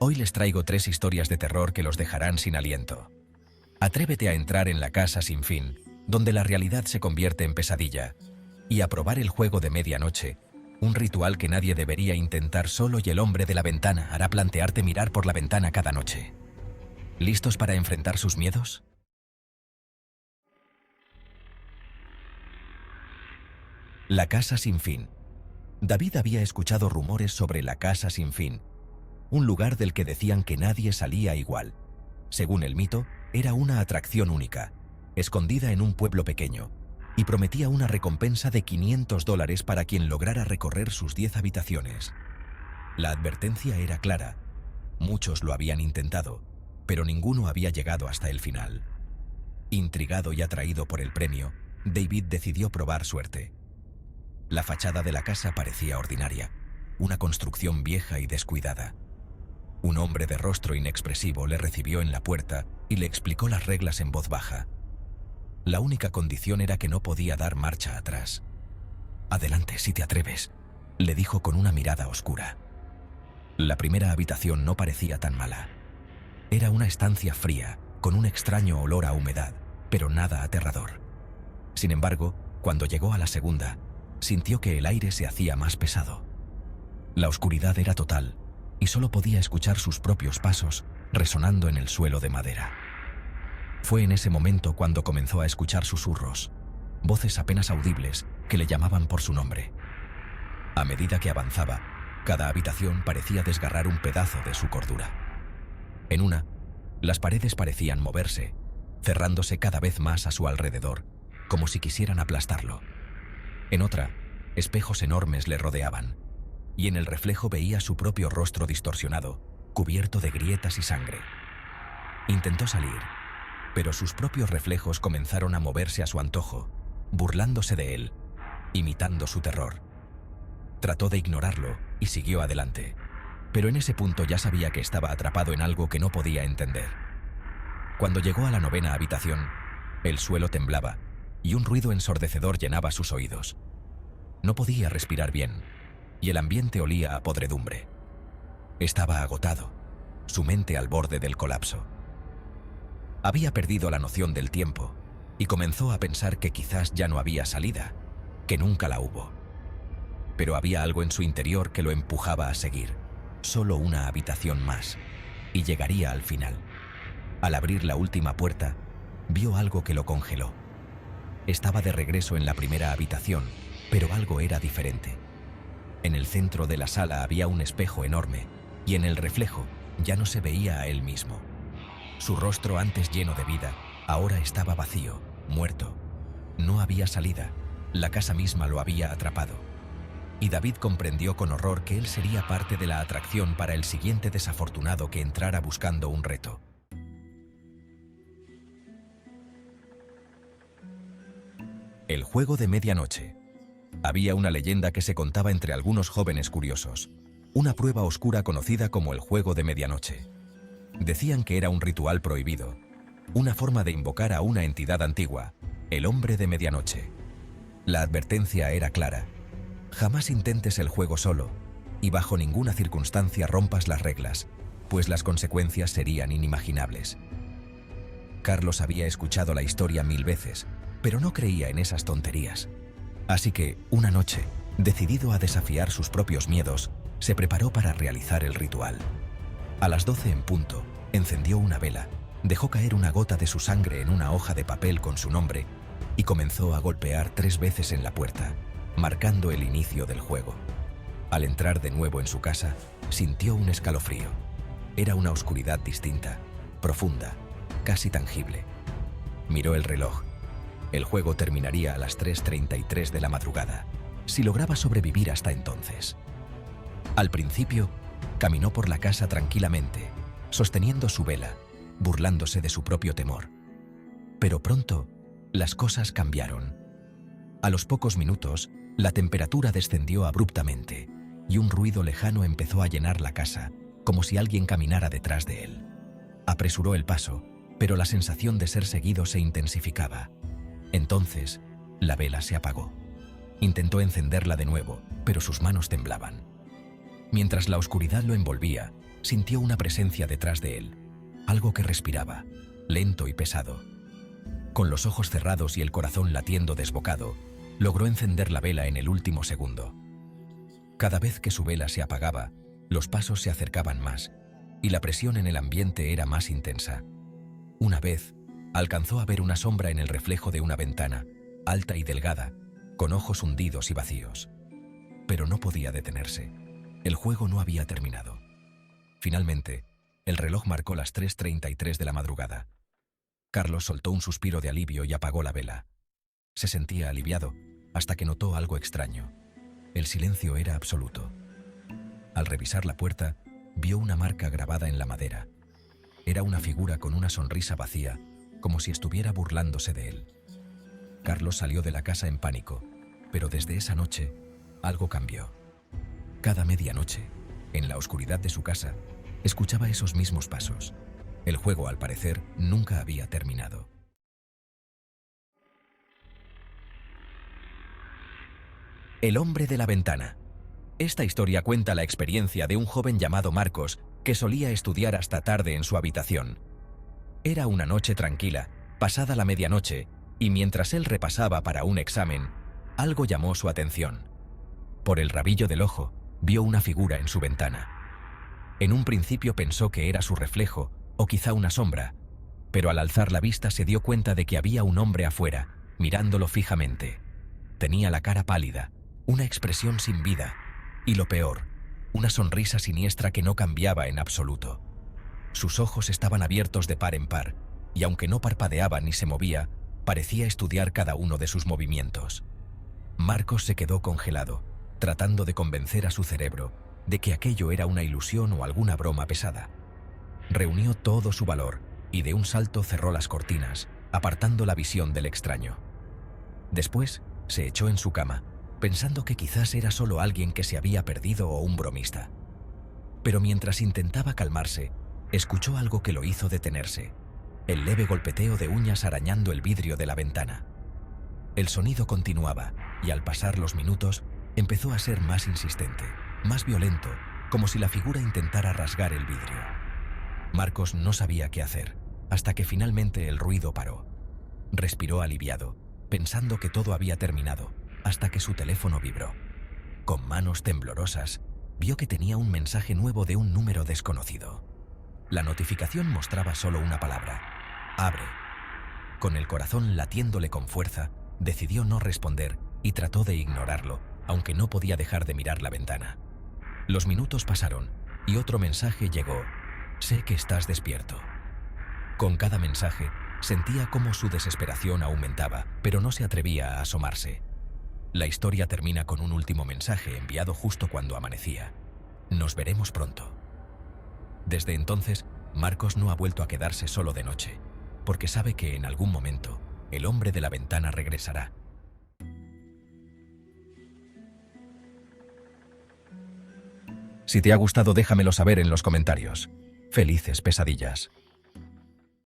Hoy les traigo 3 historias de terror que los dejarán sin aliento. Atrévete a entrar en la casa sin fin, donde la realidad se convierte en pesadilla, y a probar el juego de medianoche, un ritual que nadie debería intentar solo y el hombre de la ventana hará plantearte mirar por la ventana cada noche. ¿Listos para enfrentar sus miedos? La casa sin fin. David había escuchado rumores sobre la casa sin fin, un lugar del que decían que nadie salía igual. Según el mito, era una atracción única, escondida en un pueblo pequeño, y prometía una recompensa de $500 para quien lograra recorrer sus 10 habitaciones. La advertencia era clara. Muchos lo habían intentado, pero ninguno había llegado hasta el final. Intrigado y atraído por el premio, David decidió probar suerte. La fachada de la casa parecía ordinaria, una construcción vieja y descuidada. Un hombre de rostro inexpresivo le recibió en la puerta y le explicó las reglas en voz baja. La única condición era que no podía dar marcha atrás. «Adelante, si te atreves», le dijo con una mirada oscura. La primera habitación no parecía tan mala. Era una estancia fría, con un extraño olor a humedad, pero nada aterrador. Sin embargo, cuando llegó a la segunda, sintió que el aire se hacía más pesado. La oscuridad era total, y solo podía escuchar sus propios pasos resonando en el suelo de madera. Fue en ese momento cuando comenzó a escuchar susurros, voces apenas audibles que le llamaban por su nombre. A medida que avanzaba, cada habitación parecía desgarrar un pedazo de su cordura. En una, las paredes parecían moverse, cerrándose cada vez más a su alrededor, como si quisieran aplastarlo. En otra, espejos enormes le rodeaban, y en el reflejo veía su propio rostro distorsionado, cubierto de grietas y sangre. Intentó salir, pero sus propios reflejos comenzaron a moverse a su antojo, burlándose de él, imitando su terror. Trató de ignorarlo y siguió adelante, pero en ese punto ya sabía que estaba atrapado en algo que no podía entender. Cuando llegó a la 9ª habitación, el suelo temblaba y un ruido ensordecedor llenaba sus oídos. No podía respirar bien, y el ambiente olía a podredumbre. Estaba agotado, su mente al borde del colapso. Había perdido la noción del tiempo y comenzó a pensar que quizás ya no había salida, que nunca la hubo. Pero había algo en su interior que lo empujaba a seguir, solo una habitación más, y llegaría al final. Al abrir la última puerta, vio algo que lo congeló. Estaba de regreso en la primera habitación, pero algo era diferente. En el centro de la sala había un espejo enorme, y en el reflejo ya no se veía a él mismo. Su rostro, antes lleno de vida, ahora estaba vacío, muerto. No había salida, la casa misma lo había atrapado. Y David comprendió con horror que él sería parte de la atracción para el siguiente desafortunado que entrara buscando un reto. El juego de medianoche. Había una leyenda que se contaba entre algunos jóvenes curiosos, una prueba oscura conocida como el juego de medianoche. Decían que era un ritual prohibido, una forma de invocar a una entidad antigua, el hombre de medianoche. La advertencia era clara: jamás intentes el juego solo, y bajo ninguna circunstancia rompas las reglas, pues las consecuencias serían inimaginables. Carlos había escuchado la historia 1000 veces, pero no creía en esas tonterías. Así que, una noche, decidido a desafiar sus propios miedos, se preparó para realizar el ritual. A las 12 en punto, encendió una vela, dejó caer una gota de su sangre en una hoja de papel con su nombre y comenzó a golpear 3 veces en la puerta, marcando el inicio del juego. Al entrar de nuevo en su casa, sintió un escalofrío. Era una oscuridad distinta, profunda, casi tangible. Miró el reloj. El juego terminaría a las 3:33 de la madrugada, si lograba sobrevivir hasta entonces. Al principio, caminó por la casa tranquilamente, sosteniendo su vela, burlándose de su propio temor. Pero pronto, las cosas cambiaron. A los pocos minutos, la temperatura descendió abruptamente y un ruido lejano empezó a llenar la casa, como si alguien caminara detrás de él. Apresuró el paso, pero la sensación de ser seguido se intensificaba. Entonces, la vela se apagó. Intentó encenderla de nuevo, pero sus manos temblaban. Mientras la oscuridad lo envolvía, Sintió una presencia detrás de él, algo que respiraba, lento y pesado. Con los ojos cerrados y el corazón latiendo desbocado, logró encender la vela en el último segundo. Cada vez que su vela se apagaba, los pasos se acercaban más, y la presión en el ambiente era más intensa. Una vez, alcanzó a ver una sombra en el reflejo de una ventana, alta y delgada, con ojos hundidos y vacíos. Pero no podía detenerse. El juego no había terminado. Finalmente, el reloj marcó las 3:33 de la madrugada. Carlos soltó un suspiro de alivio y apagó la vela. Se sentía aliviado hasta que notó algo extraño. El silencio era absoluto. Al revisar la puerta, vio una marca grabada en la madera. Era una figura con una sonrisa vacía, como si estuviera burlándose de él. Carlos salió de la casa en pánico, pero desde esa noche, algo cambió. Cada medianoche, en la oscuridad de su casa, escuchaba esos mismos pasos. El juego, al parecer, nunca había terminado. El hombre de la ventana. Esta historia cuenta la experiencia de un joven llamado Marcos que solía estudiar hasta tarde en su habitación. Era una noche tranquila, pasada la medianoche, y mientras él repasaba para un examen, algo llamó su atención. Por el rabillo del ojo, vio una figura en su ventana. En un principio pensó que era su reflejo, o quizá una sombra, pero al alzar la vista se dio cuenta de que había un hombre afuera, mirándolo fijamente. Tenía la cara pálida, una expresión sin vida, y lo peor, una sonrisa siniestra que no cambiaba en absoluto. Sus ojos estaban abiertos de par en par, y aunque no parpadeaba ni se movía, parecía estudiar cada uno de sus movimientos. Marcos se quedó congelado, tratando de convencer a su cerebro de que aquello era una ilusión o alguna broma pesada. Reunió todo su valor y de un salto cerró las cortinas, apartando la visión del extraño. Después, se echó en su cama, pensando que quizás era solo alguien que se había perdido o un bromista. Pero mientras intentaba calmarse, escuchó algo que lo hizo detenerse: el leve golpeteo de uñas arañando el vidrio de la ventana. El sonido continuaba, y al pasar los minutos, empezó a ser más insistente, más violento, como si la figura intentara rasgar el vidrio. Marcos no sabía qué hacer, hasta que finalmente el ruido paró. Respiró aliviado, pensando que todo había terminado, hasta que su teléfono vibró. Con manos temblorosas, vio que tenía un mensaje nuevo de un número desconocido. La notificación mostraba solo una palabra: abre. Con el corazón latiéndole con fuerza, decidió no responder y trató de ignorarlo, aunque no podía dejar de mirar la ventana. Los minutos pasaron y otro mensaje llegó: sé que estás despierto. Con cada mensaje, sentía cómo su desesperación aumentaba, pero no se atrevía a asomarse. La historia termina con un último mensaje enviado justo cuando amanecía: nos veremos pronto. Desde entonces, Marcos no ha vuelto a quedarse solo de noche, porque sabe que en algún momento, el hombre de la ventana regresará. Si te ha gustado, déjamelo saber en los comentarios. Felices pesadillas.